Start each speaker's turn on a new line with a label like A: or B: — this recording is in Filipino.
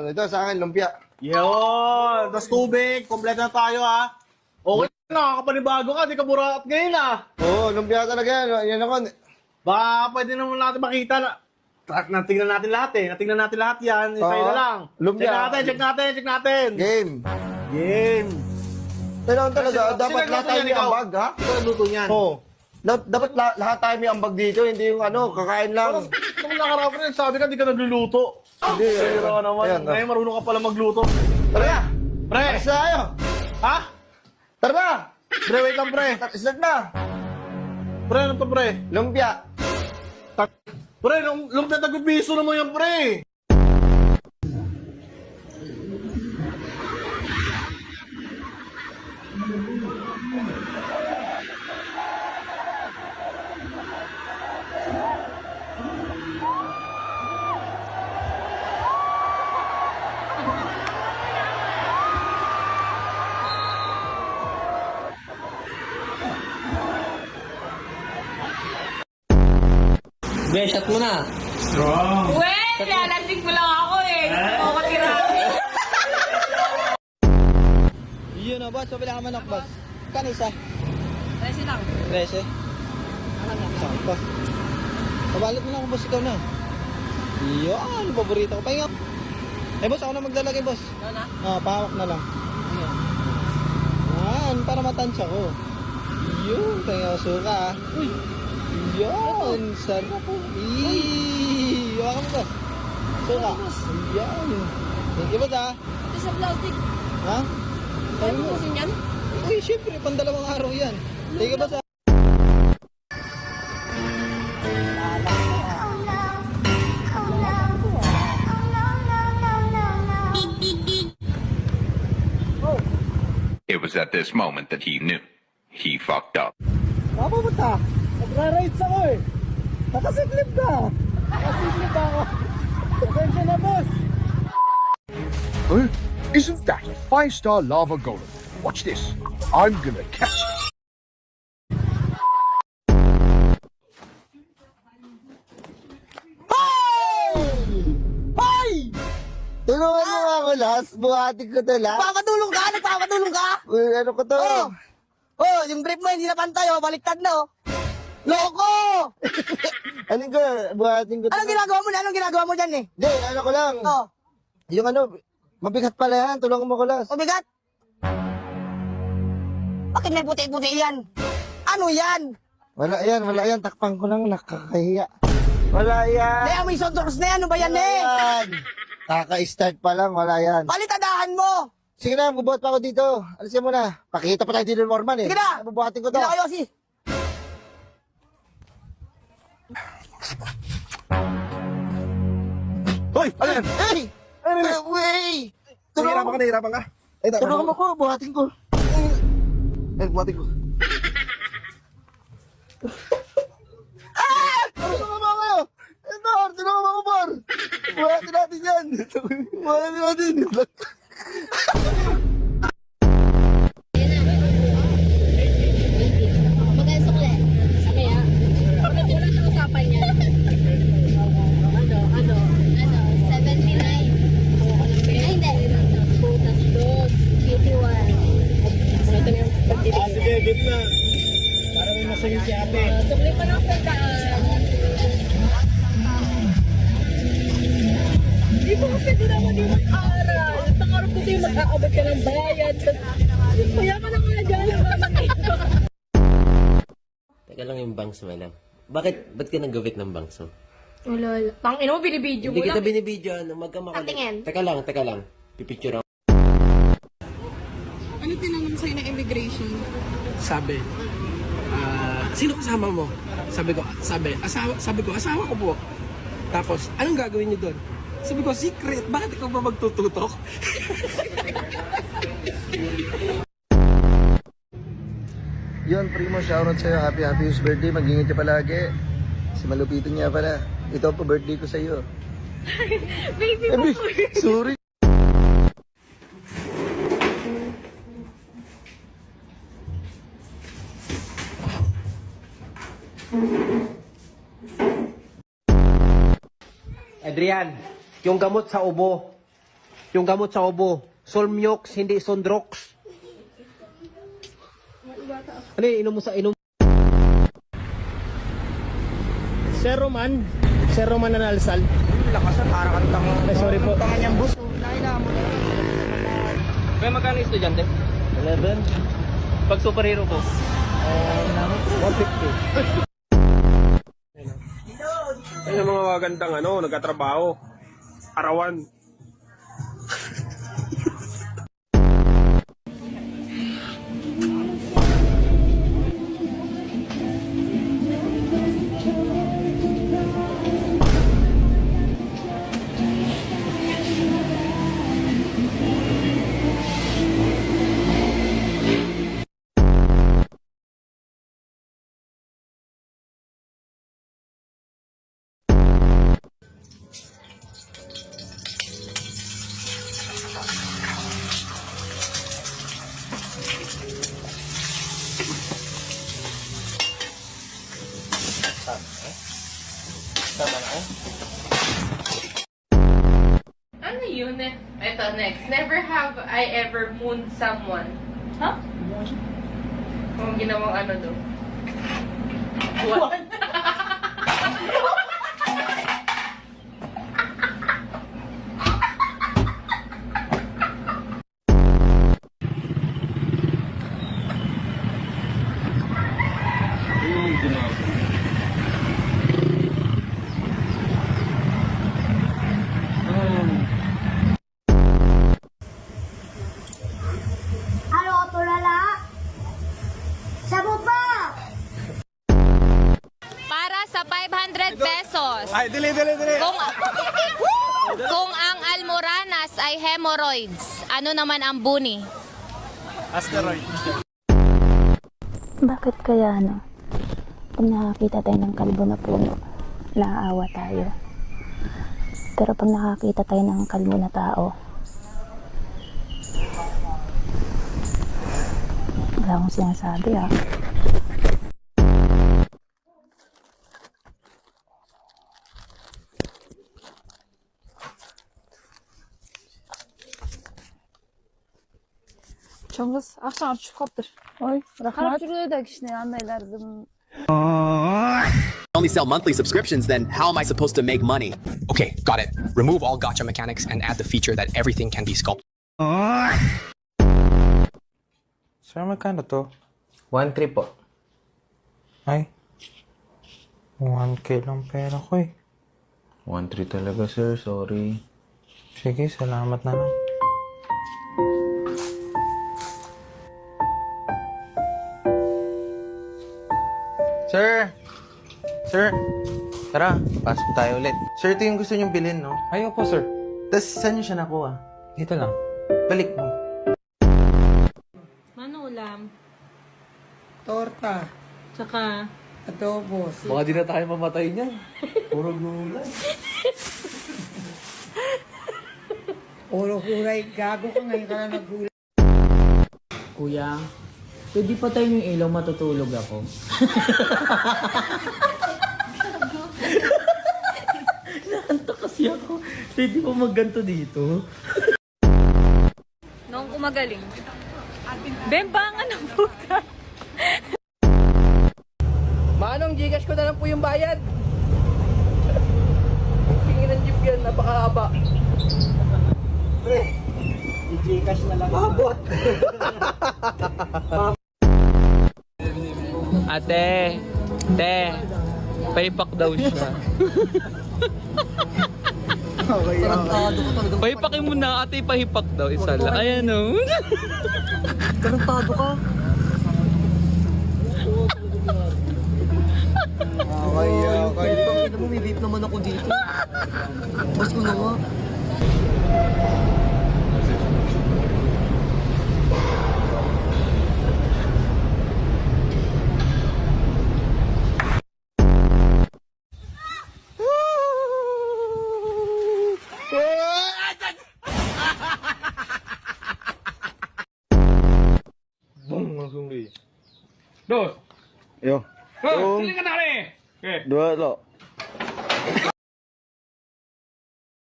A: Ito sa akin, lumpia.
B: Yun! Tapos tubig, kompleto na tayo ha. Okay na, nakakapanibago ka, di ka buraot ngayon ha.
A: Oo, lumpia talaga yan. Yan ako.
B: Baka pwede naman natin makita na. Natingnan natin lahat eh. Natingnan natin lahat yan. Sa'yo na lang.
A: Lumpia.
B: Check natin.
A: Game.
B: Game.
A: Pero talaga, dapat
B: Sino
A: lahat tayo may
B: ikaw?
A: ambag, ha?
B: Ikaw nagluto niyan.
A: Oo. Dapat lahat tayo may ambag dito, hindi yung kakain lang.
B: Nung nakarap rin, sabi ka, di ka nagluluto.
A: Hindi.
B: Pero naman,
A: Ayan,
B: ngayon marunong ka pala magluto.
A: Tara na!
B: Pre!
A: Alis na tayo!
B: Ha?
A: Tara na!
B: Pre, wait lang pre.
A: Start na!
B: Pre, ano to pre?
A: Lumpia!
B: Pre, lumpia tagupiso naman yan pre.
C: Be, shot mo na.
D: Well, lalasing mo lang ako eh. Gusto ko tirami.
C: Yun na, boss. Pabila ka manok, boss. Kano isa?
D: Resi lang.
C: 13. Sakto. Pabalot mo na ako, boss. Ikaw na. Yun, paborito ko. Pahinga. Eh, boss, ako na maglalagay, boss.
D: Ano na?
C: Pahawak na lang. Yan, para matansya ko. Yun, pahinga ko suka, ah. Uy. Yun, sarap po. Eee, hawakan mo, boss. Suka. Yan. Thank you, boss, ah.
D: Ito sa plastic.
C: Ha?
D: Kaya mo kusin yan?
C: Uy, syempre, pandalawang araw yan. Thank you, boss, ah.
E: It was at this moment that he knew he fucked up.
C: Mapupunta. Nagra-rides ako eh. Nakasiklip ka. Nakasiklip ako. Pasensya na, boss.
F: Huh? Isn't that a 5-star lava golem? Watch this. I'm gonna catch it.
A: Ay! Tulungan mo nga ako, Las. Buhatin ko to, Las.
C: Nagpapatulong ka? Nagpapatulong ka?
A: Uy, ano ko to?
C: Oh, yung brief mo hindi na pantay, oh. Baliktad na, oh. Loko!
A: Ano ko? Buhatin ko to.
C: Anong ginagawa mo na? Anong ginagawa mo dyan, eh?
A: Hindi, ano ko lang.
C: Oh,
A: Yung mabigat pala yan. Tulungan mo ko, Las.
C: mabigat. Bakit may puti-puti yan? Ano yan?
A: Wala yan. Takpan ko lang. Nakakahiya. Wala yan.
C: May amoy sotrox na yan. Ano ba yan,
A: Wala
C: eh?
A: yan. Kaka-start pa lang. Wala yan.
C: Palitadahan mo!
A: Sige na, bubuhat pa ako dito. Alisin mo na. Pakita pa tayo dito ng Norman eh.
C: Sige na!
A: Bubuhatin ko to.
C: Hindi na kayo, si.
B: Hoy, ano yan?
A: Hey! Wey!
B: Nahirapan ka?
A: Tulungan mo ko. Buhatin ko.
B: Buhatin ko.
A: Tulungan mo ako. Ito, tulungan mo ako, Bor. Buhatin natin yan. Buhatin natin.
D: Magkaya sukle. Sabi ah. Wala sa usapan niya. Ano? 79. Ay, hindi. Putas dos. 81. Ito na yung
B: Sige, gitna. Para may masayo si ate.
D: Sukle pa ng sandaan. Di ba kasi di naman yung mag-aaral? Ang pangarap ko sa'yo mag-aabot ka ng bayad. Kaya ka na nga dyan.
G: Teka lang yung bangso mo lang. Ba't ka nag-gawit ng bangso?
D: Wala. Tangina mo, binibidyo mo
G: Hindi kita
D: lang.
G: binibidyo, ano, magkamakulit.
D: Patingin.
G: Teka lang. Pipicture ako.
H: Ano tinanong sa'yo ng immigration?
I: Sabi, sino kasama mo? Sabi ko, asawa ko po. Tapos, anong gagawin niyo doon? Sabi ko, secret. Bakit ikaw ba magtututok?
A: Yun, Primo, shoutout sa'yo. Happy birthday. Mag-ingat ka palagi. Si Malupitin niya pala. Ito po birthday ko sa'yo.
D: Baby mo.
A: Sorry.
J: Adrian, yung gamot sa ubo,
C: Yung gamot sa ubo. Solmiox, hindi Sondrox. Ano yun, inom mo sa inom?
B: Sir Roman na nalsal.
C: Lakas na, para kang tanga.
B: Ay, sorry po.
C: Tanga niyang bus.
G: Kaya magkano estudyante?
C: 11.
G: Pag superhero po?
C: 150.
I: Ayun ang mga magandang nagkatrabaho. Arawan.
H: Ano yun? Ito, next. Never have I ever mooned someone. Huh? Kung ginawang ano do. What?
D: Ano, tulala? Sabo pa!
J: Para sa 500 pesos.
B: Ay, dili.
J: Kung ang almoranas ay hemorrhoids, ano naman ang buni?
B: Asteroid.
D: Bakit kaya pag nakakita tayo ng kalbo na puno, naaawa tayo. Pero pag nakakita tayo ng kalbo na tao, wala akong sinasabi
H: Çonguз, akşam şu kaptır. Oy, rahmet. Şuraya da işte anlaylardım.
K: Only sell monthly subscriptions, then how am I supposed to make money?
L: Okay, got it. Remove all gotcha mechanics and add the feature that everything can be sculpted.
C: Sir, magkano to?
G: 1-3 po.
C: Ay. 1K lang pera ko eh.
A: 1-3 talaga, sir. Sorry.
C: Sige, salamat na lang. Sir, tara, pasok tayo ulit. Sir, ito yung gusto niyong bilhin, no?
I: Ay, opo, sir.
C: Tapos, saan niyo siya nakuha?
I: Dito lang.
C: Balik mo.
J: Ano ulam?
H: Torta.
J: Tsaka,
H: Adobo.
I: Baka di na tayo mamatay niyan. Puro gulay.
H: Puro kulay. Gago ka ngayon ka na nagulay.
G: Kuya, pwede pa tayo yung ilaw, matutulog ako. Naanta kasi ako. Pwede pa magganto dito.
J: noong kumagaling. Bembangan ng puta.
C: Manong, Gcash ko na lang po yung bayad. Tingin ng jeep yan, napakahaba. Pre, i-Gcash na lang. Abot!
G: Ate, paypak daw siya. Paypakin mo na, ate, pahipak daw. Isa lang. Ayan o.
C: Tarantado ka. Okay. Ito mo, may beep naman ako dito. Mas ko na nga.
I: Dos.
A: Yo.
I: Sili ka na rin. Okay.
A: Dua lo.